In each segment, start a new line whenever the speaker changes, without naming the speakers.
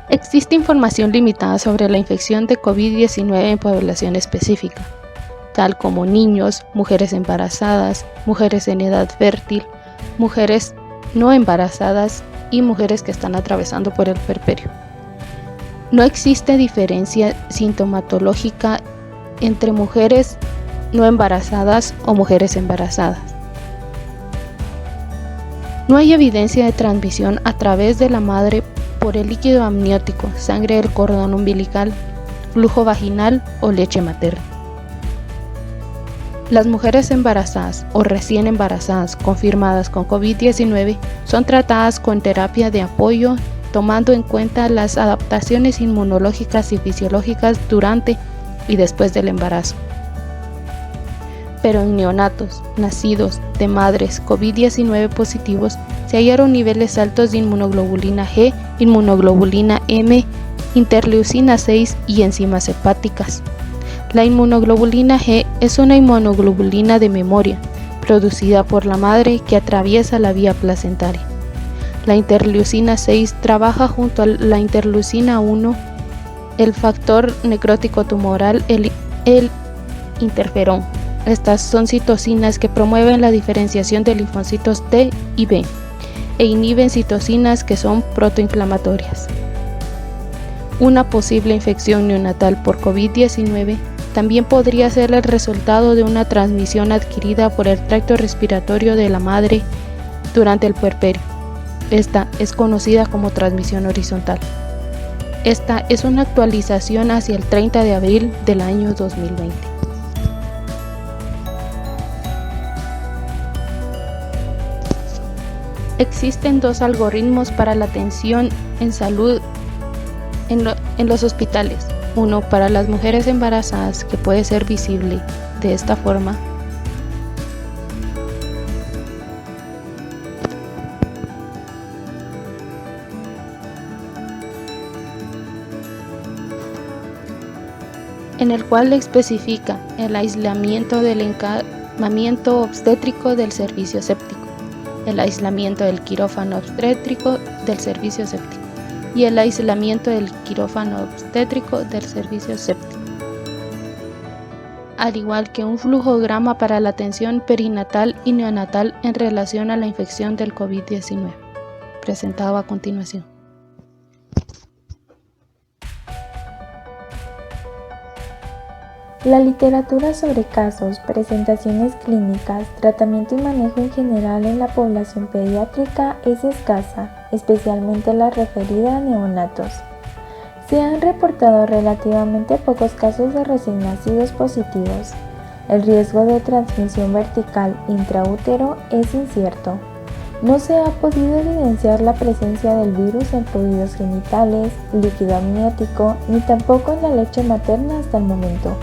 Existe información limitada sobre la infección de COVID-19 en población específica, tal como niños, mujeres embarazadas, mujeres en edad fértil, mujeres no embarazadas y mujeres que están atravesando por el puerperio. No existe diferencia sintomatológica entre mujeres no embarazadas o mujeres embarazadas. No hay evidencia de transmisión a través de la madre por el líquido amniótico, sangre del cordón umbilical, flujo vaginal o leche materna. Las mujeres embarazadas o recién embarazadas confirmadas con COVID-19 son tratadas con terapia de apoyo, tomando en cuenta las adaptaciones inmunológicas y fisiológicas durante y después del embarazo. Pero en neonatos nacidos de madres COVID-19 positivos se hallaron niveles altos de inmunoglobulina G, inmunoglobulina M, interleucina 6 y enzimas hepáticas. La inmunoglobulina G es una inmunoglobulina de memoria, producida por la madre que atraviesa la vía placentaria. La interleucina 6 trabaja junto a la interleucina 1, el factor necrótico tumoral, el interferón. Estas son citocinas que promueven la diferenciación de linfocitos T y B e inhiben citocinas que son protoinflamatorias. Una posible infección neonatal por COVID-19 también podría ser el resultado de una transmisión adquirida por el tracto respiratorio de la madre durante el puerperio. Esta es conocida como transmisión horizontal. Esta es una actualización hacia el 30 de abril del año 2020. Existen dos algoritmos para la atención en salud en los hospitales. Uno para las mujeres embarazadas, que puede ser visible de esta forma. En el cual especifica el aislamiento del encamamiento obstétrico del servicio séptico, el aislamiento del quirófano obstétrico del servicio séptico y el aislamiento del quirófano obstétrico del servicio séptico, al igual que un flujograma para la atención perinatal y neonatal en relación a la infección del COVID-19, presentado a continuación.
La literatura sobre casos, presentaciones clínicas, tratamiento y manejo en general en la población pediátrica es escasa, especialmente la referida a neonatos. Se han reportado relativamente pocos casos de recién nacidos positivos. El riesgo de transmisión vertical intraútero es incierto. No se ha podido evidenciar la presencia del virus en fluidos genitales, líquido amniótico, ni tampoco en la leche materna hasta el momento.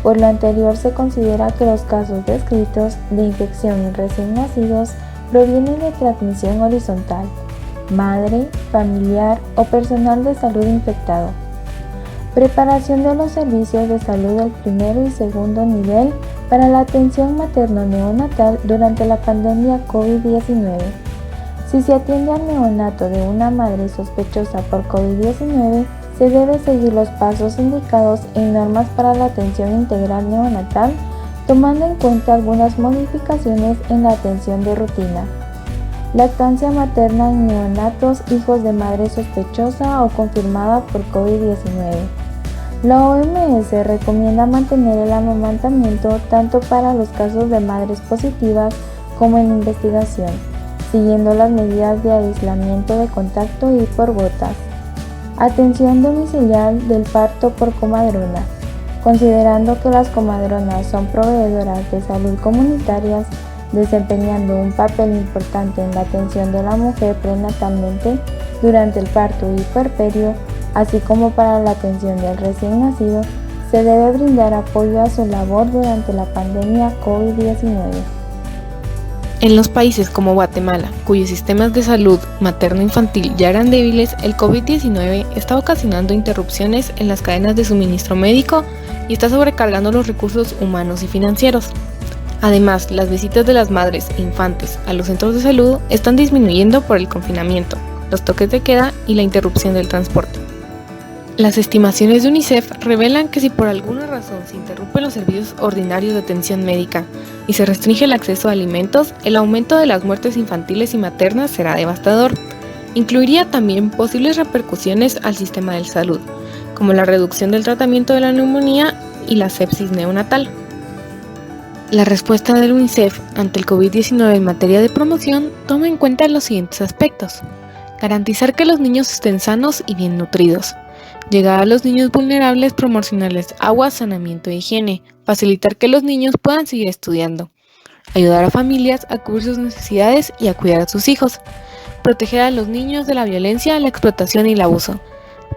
Por lo anterior, se considera que los casos descritos de infección en recién nacidos provienen de transmisión horizontal, madre, familiar o personal de salud infectado. Preparación de los servicios de salud del primero y segundo nivel para la atención materno-neonatal durante la pandemia COVID-19. Si se atiende al neonato de una madre sospechosa por COVID-19, se debe seguir los pasos indicados en normas para la atención integral neonatal, tomando en cuenta algunas modificaciones en la atención de rutina. Lactancia materna en neonatos hijos de madre sospechosa o confirmada por COVID-19. La OMS recomienda mantener el amamantamiento tanto para los casos de madres positivas como en investigación, siguiendo las medidas de aislamiento de contacto y por gotas. Atención domiciliar del parto por comadrona. Considerando que las comadronas son proveedoras de salud comunitarias, desempeñando un papel importante en la atención de la mujer prenatalmente, durante el parto y puerperio, así como para la atención del recién nacido, se debe brindar apoyo a su labor durante la pandemia COVID-19.
En los países como Guatemala, cuyos sistemas de salud materno-infantil ya eran débiles, el COVID-19 está ocasionando interrupciones en las cadenas de suministro médico y está sobrecargando los recursos humanos y financieros. Además, las visitas de las madres e infantes a los centros de salud están disminuyendo por el confinamiento, los toques de queda y la interrupción del transporte. Las estimaciones de UNICEF revelan que si por alguna razón se interrumpen los servicios ordinarios de atención médica y se restringe el acceso a alimentos, el aumento de las muertes infantiles y maternas será devastador. Incluiría también posibles repercusiones al sistema de salud, como la reducción del tratamiento de la neumonía y la sepsis neonatal. La respuesta del UNICEF ante el COVID-19 en materia de promoción toma en cuenta los siguientes aspectos: garantizar que los niños estén sanos y bien nutridos, llegar a los niños vulnerables, proporcionarles agua, saneamiento e higiene, facilitar que los niños puedan seguir estudiando, ayudar a familias a cubrir sus necesidades y a cuidar a sus hijos, proteger a los niños de la violencia, la explotación y el abuso,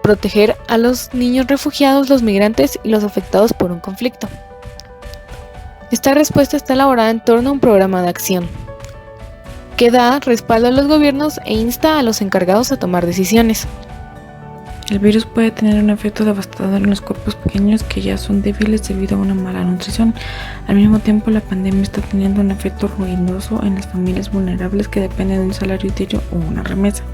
proteger a los niños refugiados, los migrantes y los afectados por un conflicto. Esta respuesta está elaborada en torno a un programa de acción que da respaldo a los gobiernos e insta a los encargados a tomar decisiones.
El virus puede tener un efecto devastador en los cuerpos pequeños que ya son débiles debido a una mala nutrición. Al mismo tiempo, la pandemia está teniendo un efecto ruinoso en las familias vulnerables que dependen de un salario diario o una remesa.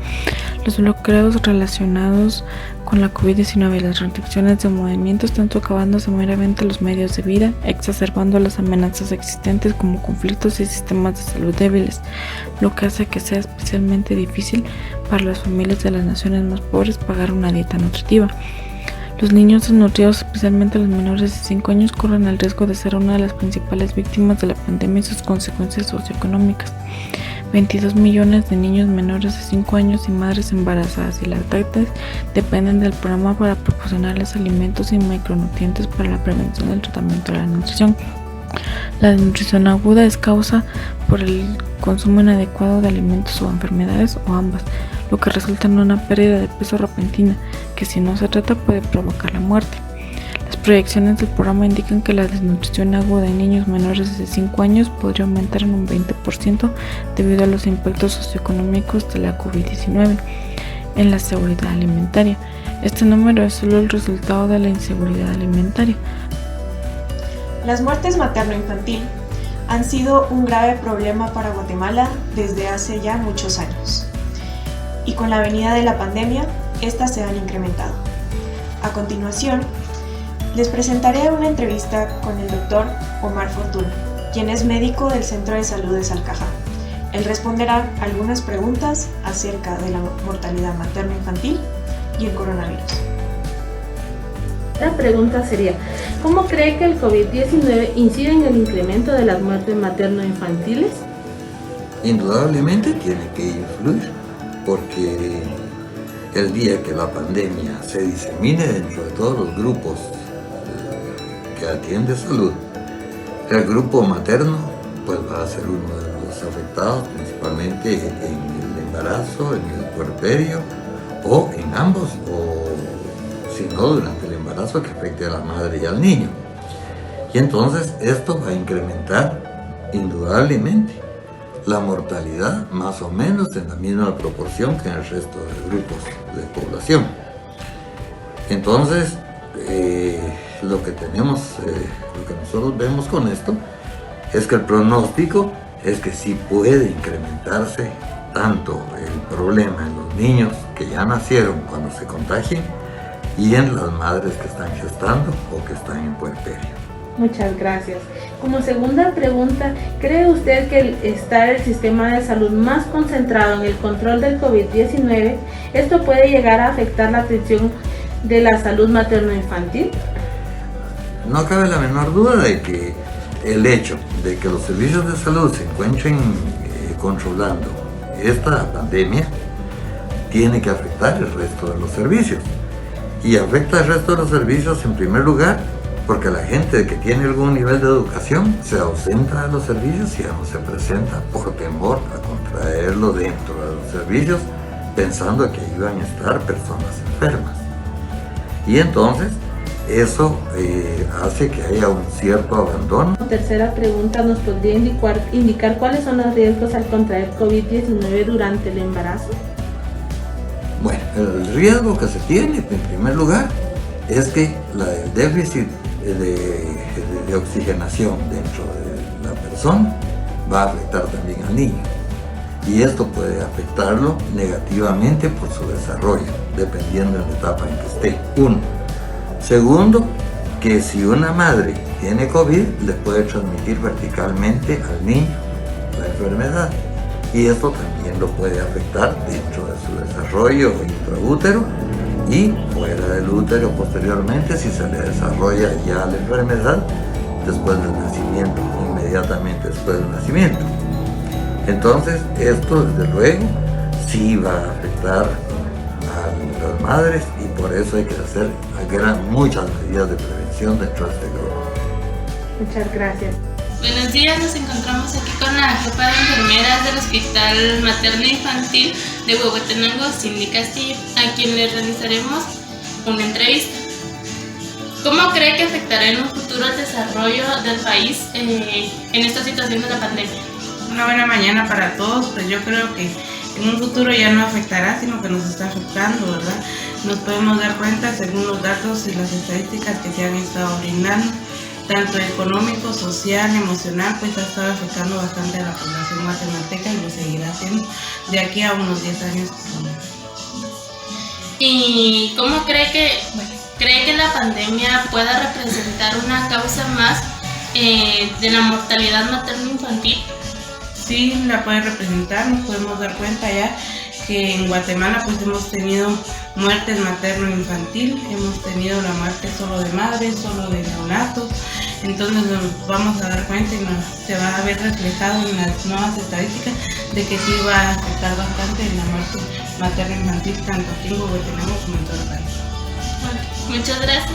Los bloqueos relacionados con la COVID-19 y las restricciones de movimiento están socavando severamente los medios de vida, exacerbando las amenazas existentes como conflictos y sistemas de salud débiles, lo que hace que sea especialmente difícil para las familias de las naciones más pobres pagar una dieta nutritiva. Los niños desnutridos, especialmente los menores de 5 años, corren el riesgo de ser una de las principales víctimas de la pandemia y sus consecuencias socioeconómicas. 22 millones de niños menores de 5 años y madres embarazadas y lactantes dependen del programa para proporcionarles alimentos y micronutrientes para la prevención del tratamiento de la nutrición. La desnutrición aguda es causa por el consumo inadecuado de alimentos o enfermedades o ambas, lo que resulta en una pérdida de peso repentina que, si no se trata, puede provocar la muerte. Las proyecciones del programa indican que la desnutrición aguda en niños menores de 5 años podría aumentar en un 20% debido a los impactos socioeconómicos de la COVID-19 en la seguridad alimentaria. Este número es solo el resultado de la inseguridad alimentaria.
Las muertes materno-infantil han sido un grave problema para Guatemala desde hace ya muchos años. Y con la venida de la pandemia, estas se han incrementado. A continuación, les presentaré una entrevista con el doctor Omar Fortuna, quien es médico del Centro de Salud de Salcajá. Él responderá algunas preguntas acerca de la mortalidad materno-infantil y el coronavirus.
La pregunta sería, ¿cómo cree que el COVID-19 incide en el incremento de las muertes materno-infantiles?
Indudablemente tiene que influir, porque el día que la pandemia se disemine dentro de todos los grupos que atiende salud, el grupo materno pues va a ser uno de los afectados, principalmente en el embarazo, en el puerperio o en ambos, o si no durante el embarazo que afecte a la madre y al niño. Y entonces esto va a incrementar indudablemente la mortalidad más o menos en la misma proporción que en el resto de grupos de población. Entonces, lo que nosotros vemos con esto es que el pronóstico es que sí puede incrementarse tanto el problema en los niños que ya nacieron cuando se contagien y en las madres que están gestando o que están en puerperio.
Muchas gracias. Como segunda pregunta, ¿cree usted que estar el sistema de salud más concentrado en el control del COVID-19, esto puede llegar a afectar la atención de la salud materno-infantil?
No cabe la menor duda de que el hecho de que los servicios de salud se encuentren controlando esta pandemia tiene que afectar el resto de los servicios. Y afecta al resto de los servicios en primer lugar porque la gente que tiene algún nivel de educación se ausenta de los servicios y ya no se presenta por temor a contraerlo dentro de los servicios, pensando que iban a estar personas enfermas. Y entonces eso hace que haya un cierto abandono.
Tercera pregunta, ¿nos podría indicar cuáles son los riesgos al contraer COVID-19 durante el embarazo?
Bueno, el riesgo que se tiene en primer lugar es que el déficit de oxigenación dentro de la persona va a afectar también al niño. y esto puede afectarlo negativamente por su desarrollo, dependiendo de la etapa en que esté. Uno. Segundo, que si una madre tiene COVID, le puede transmitir verticalmente al niño la enfermedad, y esto también lo puede afectar dentro de su desarrollo intraútero y fuera del útero posteriormente si se le desarrolla ya la enfermedad después del nacimiento, inmediatamente después del nacimiento. Entonces esto desde luego sí va a afectar a las madres, y por eso hay que hacer muchas medidas de prevención dentro de este grupo.
Muchas gracias.
Buenos días, nos encontramos aquí con la jefa de enfermeras del Hospital Materno Infantil de Huehuetenango, Cindy Castillo, a quien le realizaremos una entrevista. ¿Cómo cree que afectará en un futuro el desarrollo del país en esta situación de la pandemia?
Una buena mañana para todos. Pues yo creo que en un futuro ya no afectará, sino que nos está afectando, ¿verdad? Nos podemos dar cuenta según los datos y las estadísticas que se han estado brindando, tanto económico, social, emocional, pues ha estado afectando bastante a la población guatemalteca y lo seguirá haciendo de aquí a unos 10 años.
¿Y cómo cree que la pandemia pueda representar una causa más de la mortalidad materno-infantil?
Sí, la puede representar. Nos podemos dar cuenta ya que en Guatemala pues hemos tenido muertes materno-infantil, hemos tenido la muerte solo de madres, solo de neonatos. Entonces nos vamos a dar cuenta y se va a ver reflejado en las nuevas estadísticas de que sí va a afectar bastante en la muerte materno-infantil, tanto aquí en Huehuetenango como en todo el país.
Bueno, muchas gracias.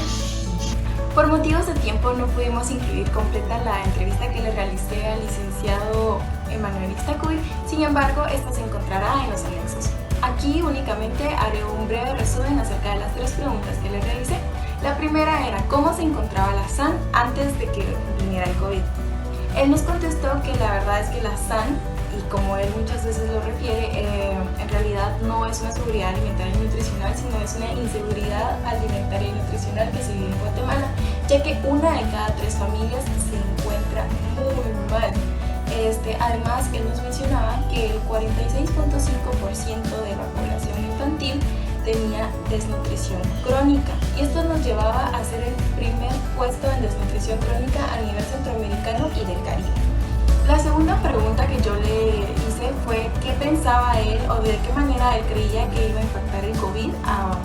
Por motivos de tiempo no pudimos incluir completa la entrevista que le realicé al licenciado Emanuel Ixtacuy, sin embargo esta se encontrará en los anexos. Aquí únicamente haré un breve resumen acerca de las 3 preguntas que le realicé. La primera era cómo se encontraba la SAN antes de que viniera el COVID. Él nos contestó que la verdad es que la SAN, y como él muchas veces lo refiere, en realidad no es una seguridad alimentaria y nutricional, sino es una inseguridad alimentaria y nutricional que se vive en Guatemala, ya que 1 de cada 3 familias se encuentra muy mal. Además, él nos mencionaba que el 46.5% de la población infantil tenía desnutrición crónica, y esto nos llevaba a ser el primer puesto en desnutrición crónica a nivel centroamericano y del Caribe. La segunda pregunta que yo le hice fue qué pensaba él o de qué manera él creía que iba a impactar el COVID a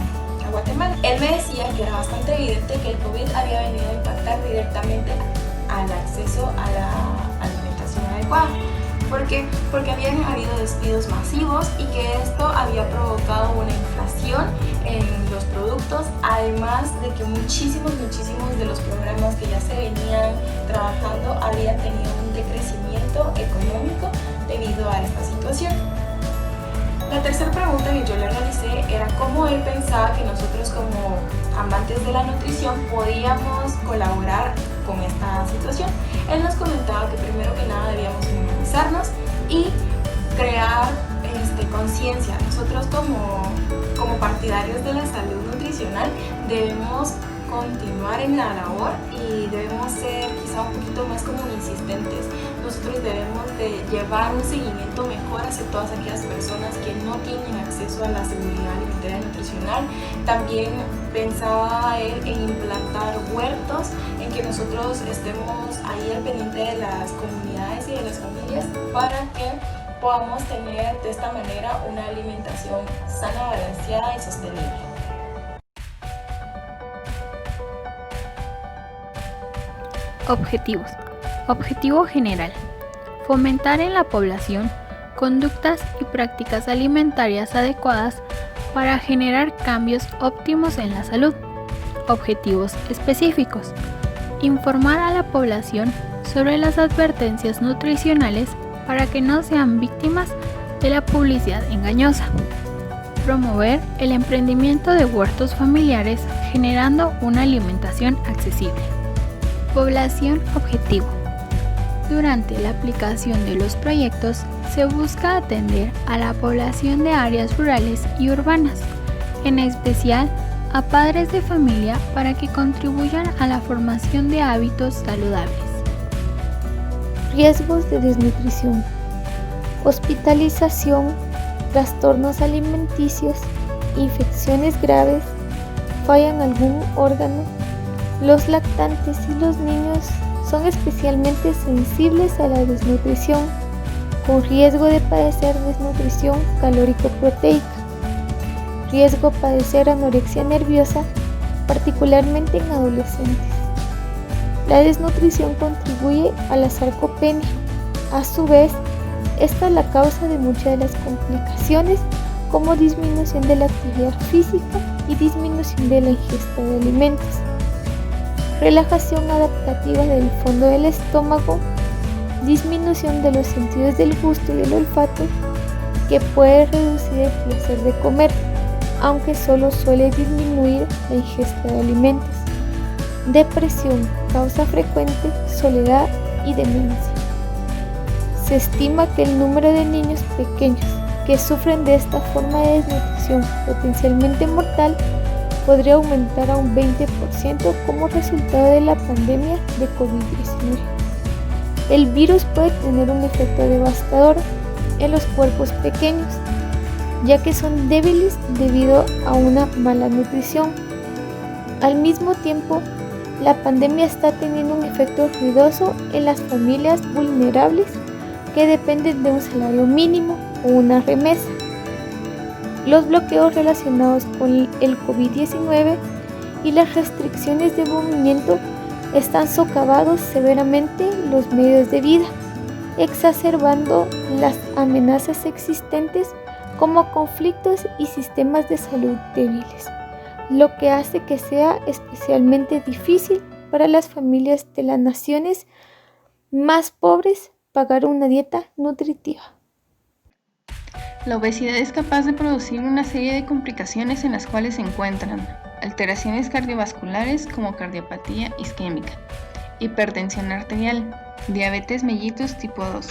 Guatemala. Él me decía que era bastante evidente que el COVID había venido a impactar directamente al acceso a la alimentación adecuada. ¿Por qué? Porque habían habido despidos masivos y que esto había provocado una inflación en los productos, además de que muchísimos de los programas que ya se venían trabajando habían tenido un decrecimiento económico debido a esta situación. La tercera pregunta que yo le realicé era cómo él pensaba que nosotros como amantes de la nutrición podíamos colaborar con esta situación. Él nos comentaba que primero que nada debíamos inmunizarnos y crear conciencia. Nosotros como partidarios de la salud nutricional debemos continuar en la labor y debemos ser quizá un poquito más como insistentes. Nosotros debemos de llevar un seguimiento mejor hacia todas aquellas personas que no tienen acceso a la seguridad alimentaria y nutricional. También pensaba él en implantar huertos, en que nosotros estemos ahí al pendiente de las comunidades y de las familias para que podamos tener de esta manera una alimentación sana, balanceada y sostenible.
Objetivos. Objetivo general. Fomentar en la población conductas y prácticas alimentarias adecuadas para generar cambios óptimos en la salud. Objetivos específicos. Informar a la población sobre las advertencias nutricionales para que no sean víctimas de la publicidad engañosa. Promover el emprendimiento de huertos familiares generando una alimentación accesible. Población objetivo. Durante la aplicación de los proyectos se busca atender a la población de áreas rurales y urbanas, en especial a padres de familia para que contribuyan a la formación de hábitos saludables.
Riesgos de desnutrición.
hospitalización, trastornos alimenticios, infecciones graves, falla en algún órgano. Los lactantes y los niños son especialmente sensibles a la desnutrición, con riesgo de padecer desnutrición calórico-proteica, riesgo de padecer anorexia nerviosa, particularmente en adolescentes. La desnutrición contribuye a la sarcopenia. A su vez, esta es la causa de muchas de las complicaciones, como disminución de la actividad física y disminución de la ingesta de alimentos. Relajación adaptativa del fondo del estómago, disminución de los sentidos del gusto y del olfato, que puede reducir el placer de comer, aunque solo suele disminuir la ingesta de alimentos. Depresión, causa frecuente, soledad y demencia. Se estima que el número de niños pequeños que sufren de esta forma de desnutrición potencialmente mortal podría aumentar a un 20% como resultado de la pandemia de COVID-19. El virus puede tener un efecto devastador en los cuerpos pequeños, ya que son débiles debido a una mala nutrición. Al mismo tiempo, la pandemia está teniendo un efecto ruidoso en las familias vulnerables que dependen de un salario mínimo o una remesa. Los bloqueos relacionados con el COVID-19 y las restricciones de movimiento están socavando severamente los medios de vida, exacerbando las amenazas existentes como conflictos y sistemas de salud débiles, lo que hace que sea especialmente difícil para las familias de las naciones más pobres pagar una dieta nutritiva.
La obesidad es capaz de producir una serie de complicaciones en las cuales se encuentran alteraciones cardiovasculares como cardiopatía isquémica, hipertensión arterial, diabetes mellitus tipo 2,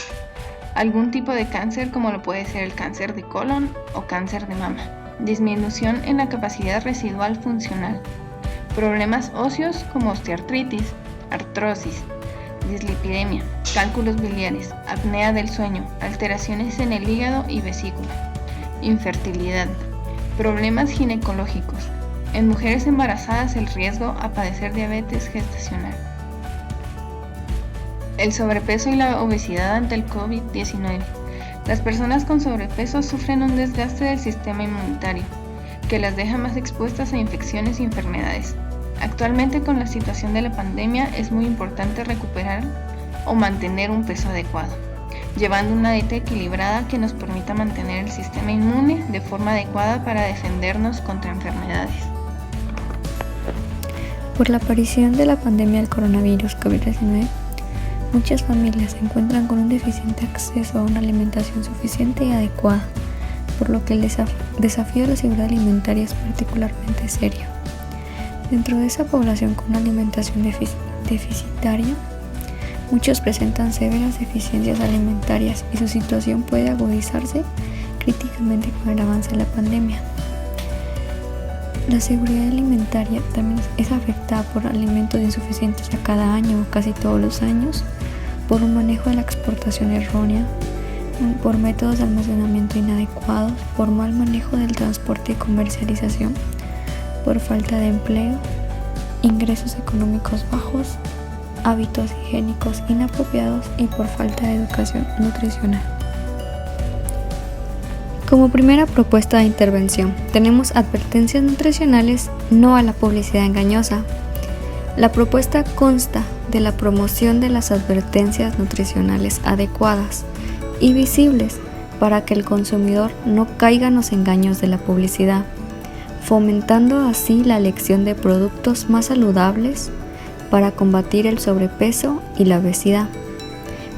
algún tipo de cáncer como lo puede ser el cáncer de colon o cáncer de mama, disminución en la capacidad residual funcional, problemas óseos como osteoartritis, artrosis, dislipidemia, cálculos biliares, apnea del sueño, alteraciones en el hígado y vesícula, infertilidad, problemas ginecológicos, en mujeres embarazadas el riesgo a padecer diabetes gestacional. El sobrepeso y la obesidad ante el COVID-19. Las personas con sobrepeso sufren un desgaste del sistema inmunitario, que las deja más expuestas a infecciones y enfermedades. Actualmente, con la situación de la pandemia, es muy importante recuperar o mantener un peso adecuado, llevando una dieta equilibrada que nos permita mantener el sistema inmune de forma adecuada para defendernos contra enfermedades.
Por la aparición de la pandemia del coronavirus COVID-19, muchas familias se encuentran con un deficiente acceso a una alimentación suficiente y adecuada, por lo que el desafío de la seguridad alimentaria es particularmente serio. Dentro de esa población con una alimentación deficitaria, muchos presentan severas deficiencias alimentarias y su situación puede agudizarse críticamente con el avance de la pandemia. La seguridad alimentaria también es afectada por alimentos insuficientes a cada año o casi todos los años, por un manejo de la exportación errónea, por métodos de almacenamiento inadecuados, por mal manejo del transporte y comercialización, por falta de empleo, ingresos económicos bajos, hábitos higiénicos inapropiados y por falta de educación nutricional. Como primera propuesta de intervención, tenemos advertencias nutricionales, no a la publicidad engañosa. La propuesta consta de la promoción de las advertencias nutricionales adecuadas y visibles para que el consumidor no caiga en los engaños de la publicidad, fomentando así la elección de productos más saludables para combatir el sobrepeso y la obesidad.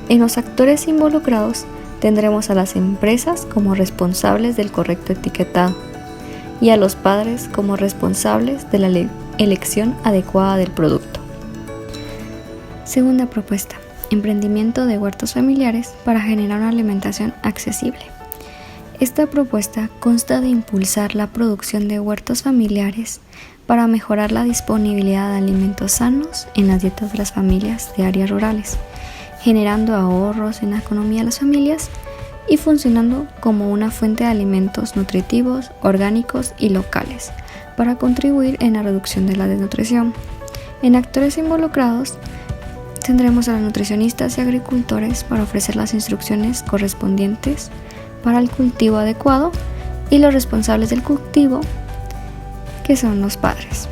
En los actores involucrados tendremos a las empresas como responsables del correcto etiquetado y a los padres como responsables de la elección adecuada del producto. Segunda propuesta: emprendimiento de huertos familiares para generar una alimentación accesible. Esta propuesta consta de impulsar la producción de huertos familiares para mejorar la disponibilidad de alimentos sanos en las dietas de las familias de áreas rurales, generando ahorros en la economía de las familias y funcionando como una fuente de alimentos nutritivos, orgánicos y locales para contribuir en la reducción de la desnutrición. En actores involucrados tendremos a los nutricionistas y agricultores para ofrecer las instrucciones correspondientes para el cultivo adecuado y los responsables del cultivo, que son los padres.